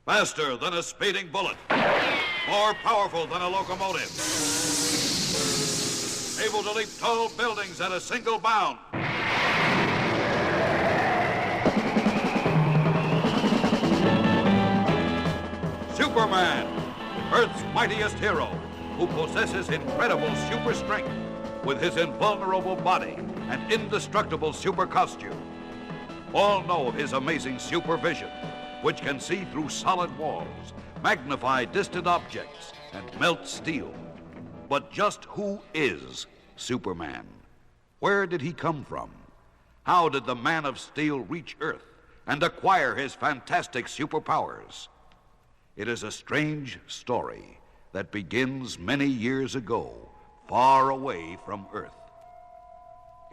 Faster than a speeding bullet. More powerful than a locomotive. Able to leap tall buildings at a single bound. Superman, Earth's mightiest hero, who possesses incredible super strength with his invulnerable body and indestructible super costume. All know of his amazing supervision, which can see through solid walls, magnify distant objects, and melt steel. But just who is Superman? Where did he come from? How did the Man of Steel reach Earth and acquire his fantastic superpowers? It is a strange story that begins many years ago, far away from Earth.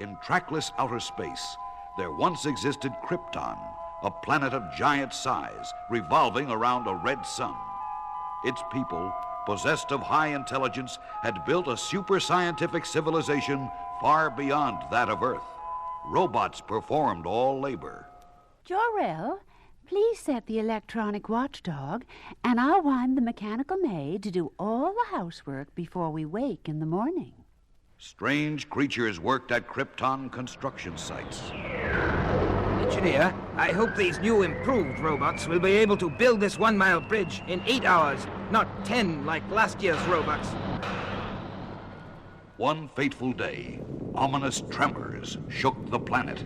In trackless outer space, there once existed Krypton, a planet of giant size, revolving around a red sun. Its people, possessed of high intelligence, had built a super scientific civilization far beyond that of Earth. Robots performed all labor. Jor-El, please set the electronic watchdog, and I'll wind the mechanical maid to do all the housework before we wake in the morning. Strange creatures worked at Krypton construction sites. Engineer, I hope these new improved robots will be able to build this 1-mile bridge in 8 hours, not 10 like last year's robots. One fateful day, ominous tremors shook the planet.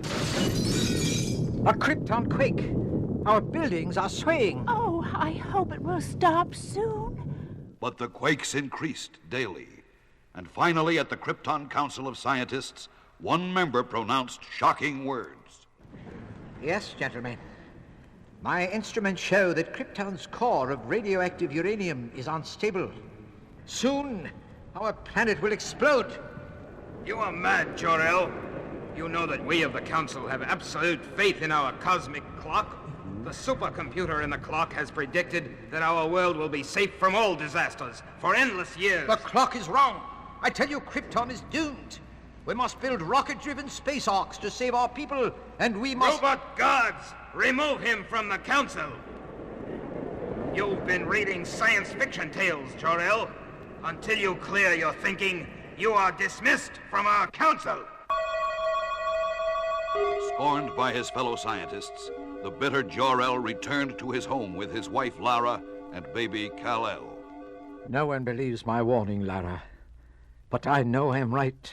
A Krypton quake! Our buildings are swaying. Oh, I hope it will stop soon. But the quakes increased daily. And finally, at the Krypton Council of Scientists, one member pronounced shocking words. Yes, gentlemen. My instruments show that Krypton's core of radioactive uranium is unstable. Soon, our planet will explode. You are mad, Jor-El. You know that we of the Council have absolute faith in our cosmic clock. The supercomputer in the clock has predicted that our world will be safe from all disasters for endless years. The clock is wrong. I tell you, Krypton is doomed. We must build rocket-driven space arcs to save our people, and we must... Robot guards, remove him from the Council. You've been reading science fiction tales, Jor-El. Until you clear your thinking, you are dismissed from our Council. Scorned by his fellow scientists, the bitter Jor-El returned to his home with his wife Lara and baby Kal-El. No one believes my warning, Lara. But I know I'm right.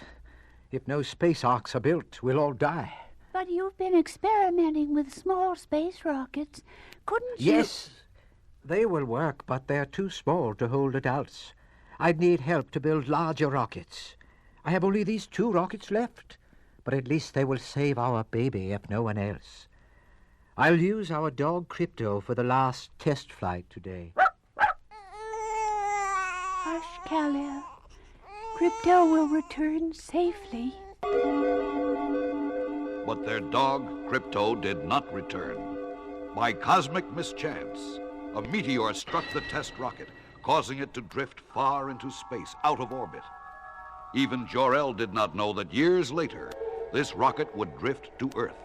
If no space arcs are built, we'll all die. But you've been experimenting with small space rockets. Couldn't you... Yes, they will work, but they're too small to hold adults. I'd need help to build larger rockets. I have only these 2 rockets left, but at least they will save our baby if no one else. I'll use our dog Krypto for the last test flight today. Hush, Kal-El. Krypto will return safely. But their dog, Krypto, did not return. By cosmic mischance, a meteor struck the test rocket, causing it to drift far into space, out of orbit. Even Jor-El did not know that years later, this rocket would drift to Earth.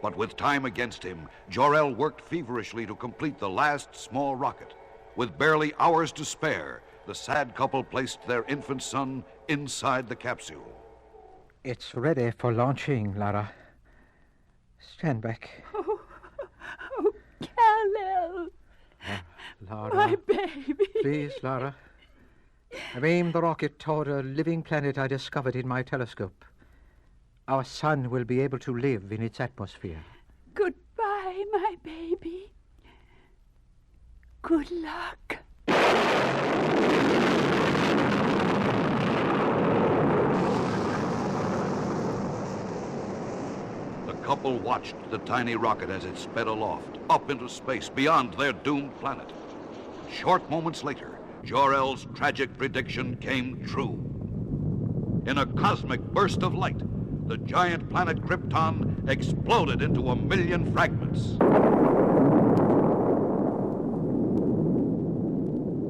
But with time against him, Jor-El worked feverishly to complete the last small rocket. With barely hours to spare, the sad couple placed their infant son inside the capsule. It's ready for launching, Lara. Stand back. Oh, Kal-El. Lara. My baby. Please, Lara. I've aimed the rocket toward a living planet I discovered in my telescope. Our son will be able to live in its atmosphere. Goodbye, my baby. Good luck. The couple watched the tiny rocket as it sped aloft, up into space, beyond their doomed planet. Short moments later, Jor-El's tragic prediction came true. In a cosmic burst of light, the giant planet Krypton exploded into 1,000,000 fragments.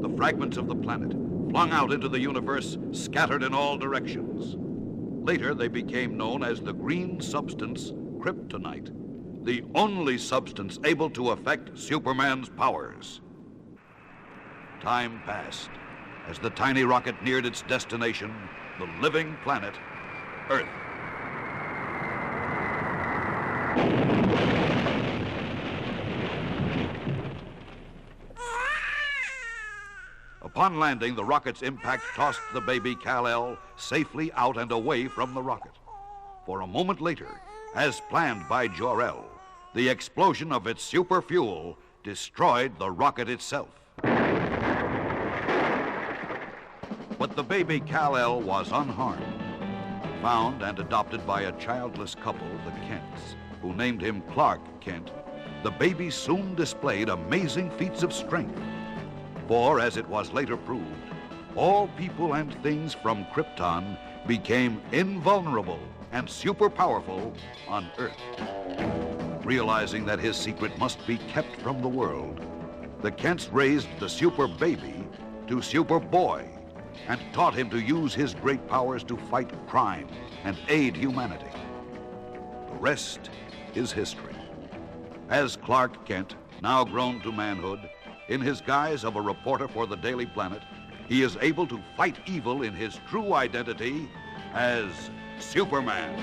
The fragments of the planet, flung out into the universe, scattered in all directions. Later, they became known as the green substance kryptonite, the only substance able to affect Superman's powers. Time passed as the tiny rocket neared its destination, the living planet, Earth. Upon landing, the rocket's impact tossed the baby Kal-El safely out and away from the rocket. For a moment later, as planned by Jor-El, the explosion of its super fuel destroyed the rocket itself. But the baby Kal-El was unharmed. Found and adopted by a childless couple, the Kents, who named him Clark Kent, the baby soon displayed amazing feats of strength. For, as it was later proved, all people and things from Krypton became invulnerable and super powerful on Earth. Realizing that his secret must be kept from the world, the Kents raised the super baby to super boy and taught him to use his great powers to fight crime and aid humanity. The rest is history. As Clark Kent, now grown to manhood, in his guise of a reporter for the Daily Planet, he is able to fight evil in his true identity as Superman.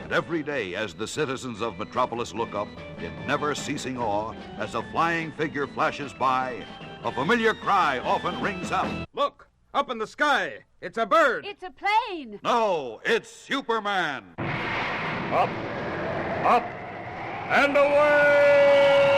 And every day, as the citizens of Metropolis look up in never-ceasing awe as a flying figure flashes by, a familiar cry often rings out. Look, up in the sky. It's a bird. It's a plane. No, it's Superman. Up, and away!